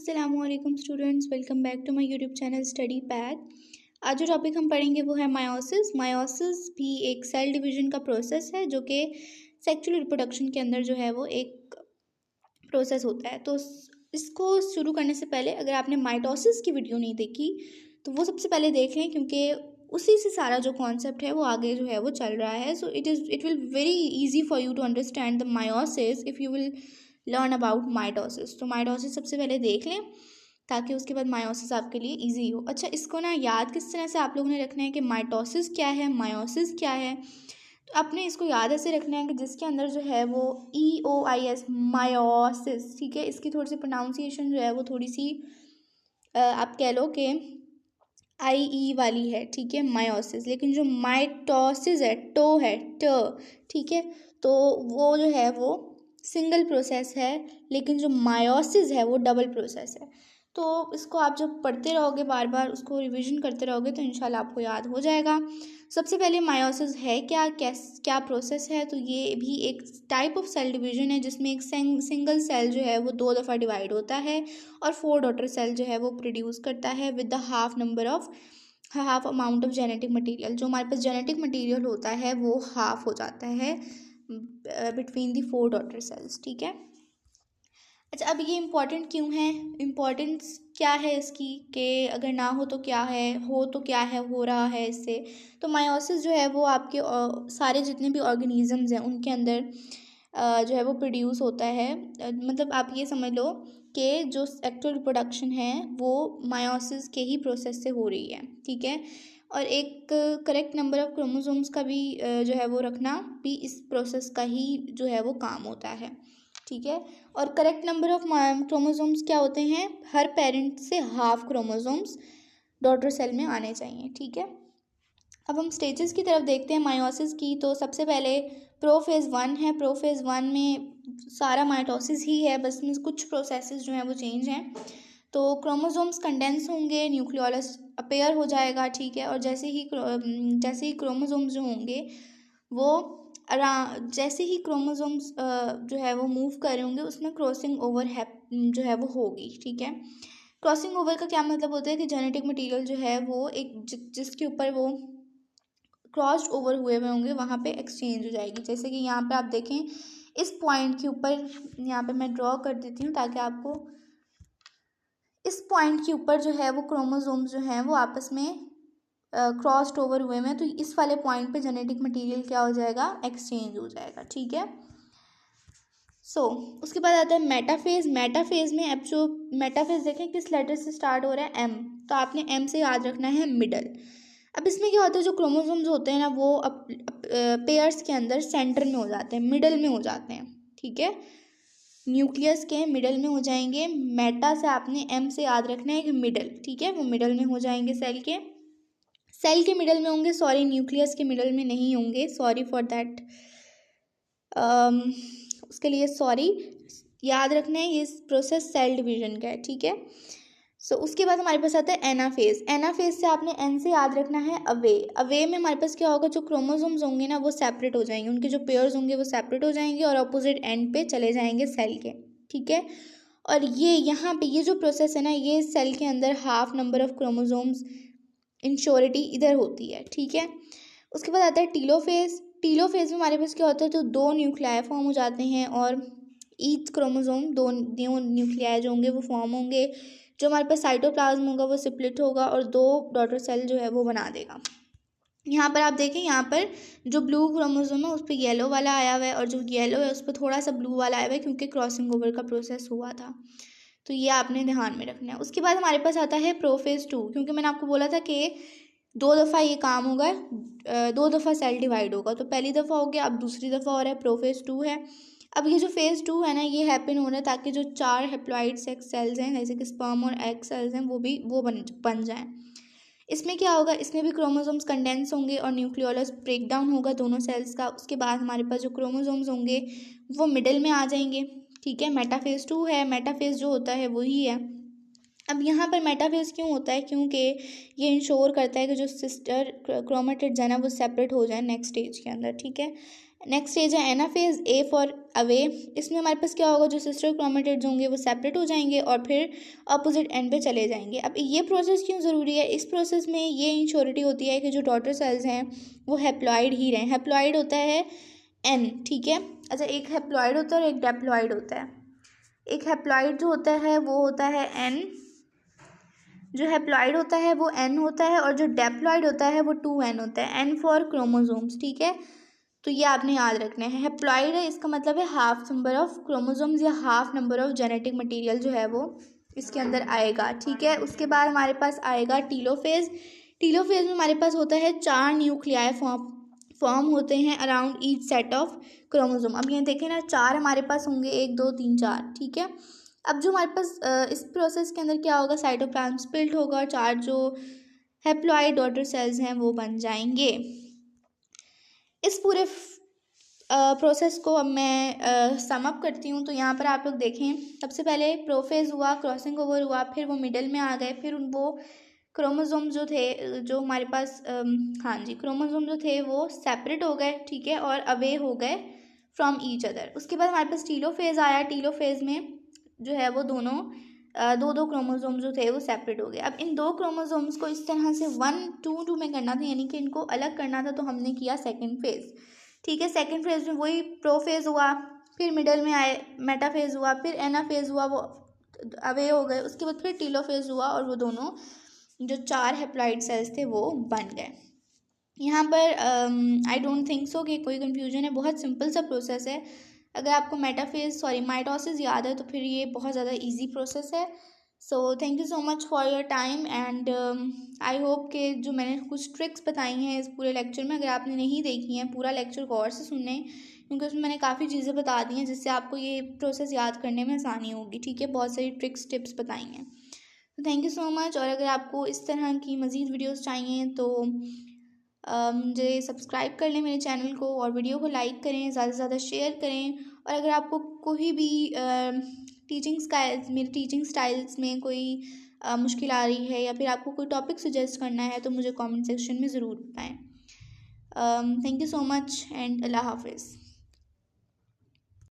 अस्सलामुअलैकुम students, welcome back to my YouTube channel Study Pad. आज जो टॉपिक हम पढ़ेंगे वो है मायोसिस। मायोसिस भी एक सेल डिवीजन का प्रोसेस है जो कि सेक्सुअल रिप्रोडक्शन के अंदर जो है वो एक प्रोसेस होता है। तो इसको शुरू करने से पहले अगर आपने माइटोसिस की वीडियो नहीं देखी तो वो सबसे पहले देख लें, क्योंकि उसी से सारा जो कॉन्सेप्ट है वो आगे जो है वो चल रहा है। So it will very easy for you to understand the meiosis if you will learn about mitosis. तो माइटोसिस सबसे पहले देख लें ताकि उसके बाद मायोसिस आपके लिए इजी हो। अच्छा, इसको ना याद किस तरह से आप लोगों ने रखना है कि माइटोसिस क्या है, मायोसिस क्या है। तो आपने इसको याद ऐसे रखना है कि जिसके अंदर जो है वो EOIS मायोसिस, ठीक है। इसकी थोड़ी सी प्रोनाउंसिएशन जो है वो थोड़ी सी आप कह लो कि IE वाली है, ठीक है, मायोसिस। लेकिन जो माइटोसिस है, टो है, ट, ठीक है, तो वो जो है वो सिंगल प्रोसेस है, लेकिन जो मायोसिस है वो डबल प्रोसेस है। तो इसको आप जब पढ़ते रहोगे, बार बार उसको रिवीजन करते रहोगे तो इंशाल्लाह आपको याद हो जाएगा। सबसे पहले मायोसिस है क्या, क्या प्रोसेस है। तो ये भी एक टाइप ऑफ सेल डिवीजन है जिसमें एक सिंगल सेल जो है वो 2 दफ़ा डिवाइड होता है और 4 डॉटर सेल जो है वो प्रोड्यूस करता है with the half amount of genetic material. जो हमारे पास जेनेटिक मटेरियल होता है वो हाफ हो जाता है बिटवीन दी 4 डॉटर सेल्स, ठीक है। अच्छा, अब ये इम्पॉर्टेंट क्यों है, इम्पॉर्टेंस क्या है इसकी, कि अगर ना हो तो क्या है, हो तो क्या है, हो रहा है इससे। तो मायोसिस जो है वो आपके सारे जितने भी ऑर्गेनिजम्स हैं उनके अंदर जो है वो प्रोड्यूस होता है। मतलब आप ये समझ लो कि जो एक्चुअल रिप्रोडक्शन है वो मायोसिस के ही प्रोसेस से हो रही है, ठीक है। और एक करेक्ट नंबर ऑफ क्रोमोसोम्स का भी जो है वो रखना भी इस प्रोसेस का ही जो है वो काम होता है, ठीक है। और करेक्ट नंबर ऑफ क्रोमोसोम्स क्या होते हैं, हर पेरेंट से हाफ क्रोमोसोम्स डॉटर सेल में आने चाहिए, ठीक है। अब हम स्टेजेस की तरफ देखते हैं मायोसिस की। तो सबसे पहले प्रोफेज़ 1 है। प्रोफेज़ 1 में सारा माइटोसिस ही है, बस में कुछ प्रोसेसेस जो हैं वो चेंज हैं। तो क्रोमोसोम्स कंडेंस होंगे, न्यूक्लियोलस अपेयर हो जाएगा, ठीक है। और जैसे ही क्रोमोसोम्स जो होंगे वो जैसे ही क्रोमोसोम्स जो है वो मूव कर रहे होंगे उसमें क्रॉसिंग ओवर जो है वो होगी, ठीक है। क्रॉसिंग ओवर का क्या मतलब होता है कि जेनेटिक मटेरियल जो है वो एक जिसके ऊपर वो क्रॉस्ड ओवर हुए होंगे वहाँ पे एक्सचेंज हो जाएगी। जैसे कि यहाँ पे आप देखें इस पॉइंट के ऊपर, यहाँ पे मैं ड्रॉ कर देती हूँ ताकि आपको इस पॉइंट के ऊपर जो है वो क्रोमोसोम्स जो हैं वो आपस में क्रॉस्ड ओवर हुए हैं। तो इस वाले पॉइंट पे जेनेटिक मटेरियल क्या हो जाएगा, एक्सचेंज हो जाएगा, ठीक है। उसके बाद आता है मेटाफेज। मेटाफेज में अब जो मेटाफेज देखें किस लेटर से स्टार्ट हो रहा है, M। तो आपने M से याद रखना है मिडल। अब इसमें क्या होता है, जो क्रोमोसोम्स होते हैं ना वो पेयर्स के अंदर सेंटर में हो जाते हैं, मिडल में हो जाते हैं, ठीक है। न्यूक्लियस के मिडल में हो जाएंगे। मेटा से आपने M से याद रखना है कि मिडल, ठीक है, वो मिडल में हो जाएंगे सेल के मिडल में होंगे, सॉरी न्यूक्लियस के मिडल में नहीं होंगे, सॉरी फॉर दैट, उसके लिए सॉरी। याद रखना है ये प्रोसेस सेल डिवीजन का है, ठीक है। उसके बाद हमारे पास आता है एनाफेज। एनाफेज से आपने एन से याद रखना है अवे। अवे में हमारे पास क्या होगा, जो क्रोमोसोम्स होंगे ना वो सेपरेट हो जाएंगे, उनके जो पेयर्स होंगे वो सेपरेट हो जाएंगे और अपोजिट एंड पे चले जाएंगे सेल के, ठीक है। और ये यहाँ पे ये जो प्रोसेस है ना, ये सेल के अंदर हाफ नंबर ऑफ क्रोमोसोम्स इंश्योरिटी इधर होती है, ठीक है। उसके बाद आता है टीलोफेज। टीलोफेज में हमारे पास क्या होता है, तो 2 न्यूक्लियाई फॉर्म हो जाते हैं और ईच क्रोमोसोम दो न्यूक्लियाई जो होंगे वो फॉर्म होंगे। जो हमारे पास साइटोप्लाज्म होगा वो स्प्लिट होगा और 2 डॉटर सेल जो है वो बना देगा। यहाँ पर आप देखें, यहाँ पर जो ब्लू क्रोमोसोम है उस पर येलो वाला आया हुआ है और जो येलो है उस पर थोड़ा सा ब्लू वाला आया हुआ है, क्योंकि क्रॉसिंग ओवर का प्रोसेस हुआ था। तो ये आपने ध्यान में रखना है। उसके बाद हमारे पास आता है प्रोफेज 2, क्योंकि मैंने आपको बोला था कि 2 दफ़ा ये काम होगा, 2 दफ़ा सेल डिवाइड होगा। तो पहली दफ़ा हो गया, अब दूसरी दफ़ा हो रहा है, प्रोफेज 2 है। अब ये जो फेज़ 2 है ना, ये हैपन हो रहा है ताकि जो 4 हेप्लॉइड सेक्स सेल्स हैं जैसे कि स्पर्म और एग सेल्स हैं वो बन जाएं। इसमें क्या होगा, इसमें भी क्रोमोसोम्स कंडेंस होंगे और न्यूक्लियोलस ब्रेक डाउन होगा दोनों सेल्स का। उसके बाद हमारे पास जो क्रोमोसोम्स होंगे वो मिडिल में आ जाएंगे, ठीक है। मेटाफेज 2 है, मेटाफेज जो होता है वही है। अब यहाँ पर मेटाफेज क्यों होता है, क्योंकि ये इंश्योर करता है कि जो सिस्टर क्रोमेटिड्स है ना वो सेपरेट हो जाए नेक्स्ट स्टेज के अंदर, ठीक है। नेक्स्ट स्टेज है एनाफेज, ए फॉर अवे। इसमें हमारे पास क्या होगा, जो सिस्टर क्रोमेटिड्स होंगे वो सेपरेट हो जाएंगे और फिर अपोजिट एंड पे चले जाएंगे। अब ये प्रोसेस क्यों ज़रूरी है, इस प्रोसेस में ये इंश्योरिटी होती है कि जो डॉटर सेल्स हैं वो हैप्लॉइड ही रहें। हैप्लॉइड होता है एन, ठीक है। अच्छा, एक हैप्लॉइड होता है और एक डेप्लॉइड होता है। एक हैप्लॉइड जो होता है वो होता है एन, जो हैप्लॉइड होता है वो एन होता है, और जो डेप्लॉइड होता है वो 2n होता है, एन फॉर क्रोमोसोम्स, ठीक है। तो ये आपने याद रखना है। हैप्लॉइड है, इसका मतलब है हाफ नंबर ऑफ क्रोमोसोम्स या half number of genetic material जो है वो इसके अंदर आएगा, ठीक है। उसके बाद हमारे पास आएगा टीलोफेज। टीलोफेज में हमारे पास होता है 4 न्यूक्लियाई फॉर्म होते हैं around each set of chromosome. अब ये देखें ना, 4 हमारे पास होंगे, 1 2 3 4, ठीक है। अब जो हमारे पास इस प्रोसेस के अंदर क्या होगा, साइटोप्लाज्म स्प्लिट होगा और 4 जो हैप्लॉइड डॉटर सेल्स हैं वो बन जाएंगे। इस पूरे प्रोसेस को अब मैं सम अप करती हूँ। तो यहाँ पर आप लोग देखें, सबसे पहले प्रोफेज हुआ, क्रॉसिंग ओवर हुआ, फिर वो मिडल में आ गए, फिर वो क्रोमोसोम जो थे, जो हमारे पास हाँ जी, क्रोमोसोम जो थे वो सेपरेट हो गए, ठीक है, और अवे हो गए फ्रॉम ईच अदर। उसके बाद हमारे पास टीलोफेज आया। टीलोफेज में जो है वो दोनों दो क्रोमोसोम जो थे वो सेपरेट हो गए। अब इन 2 क्रोमोसोम्स को इस तरह से 1 2 2 में करना था, यानी कि इनको अलग करना था, तो हमने किया सेकंड फेज, ठीक है। सेकंड फेज में वही प्रोफेज हुआ, फिर मिडल में आए मेटाफेज हुआ, फिर एनाफेज हुआ, वो अवे हो गए। उसके बाद फिर टीलोफेज हुआ और वो दोनों जो 4 हैप्लॉइड सेल्स थे वो बन गए। यहाँ पर आई डोंट थिंक सो कि कोई कन्फ्यूजन है, बहुत सिंपल सा प्रोसेस है। अगर आपको माइटोसिस याद है तो फिर ये बहुत ज़्यादा इजी प्रोसेस है। So thank you so much for your time and I hope कि जो मैंने कुछ ट्रिक्स बताई हैं इस पूरे लेक्चर में, अगर आपने नहीं देखी हैं पूरा लेक्चर गौर से सुनने, क्योंकि उसमें मैंने काफ़ी चीज़ें बता दी हैं जिससे आपको ये प्रोसेस याद करने में आसानी होगी, ठीक है। बहुत सारी ट्रिक्स टिप्स बताई हैं। तो थैंक यू सो मच। और अगर आपको इस तरह की मज़ीद वीडियोज़ चाहिए तो मुझे सब्सक्राइब कर लें मेरे चैनल को, और वीडियो को लाइक करें, ज़्यादा से ज़्यादा शेयर करें। और अगर आपको कोई भी मेरे टीचिंग स्टाइल्स में कोई मुश्किल आ रही है, या फिर आपको कोई टॉपिक सजेस्ट करना है, तो मुझे कमेंट सेक्शन में ज़रूर बताएं। Thank you so much and अल्लाह हाफिज़।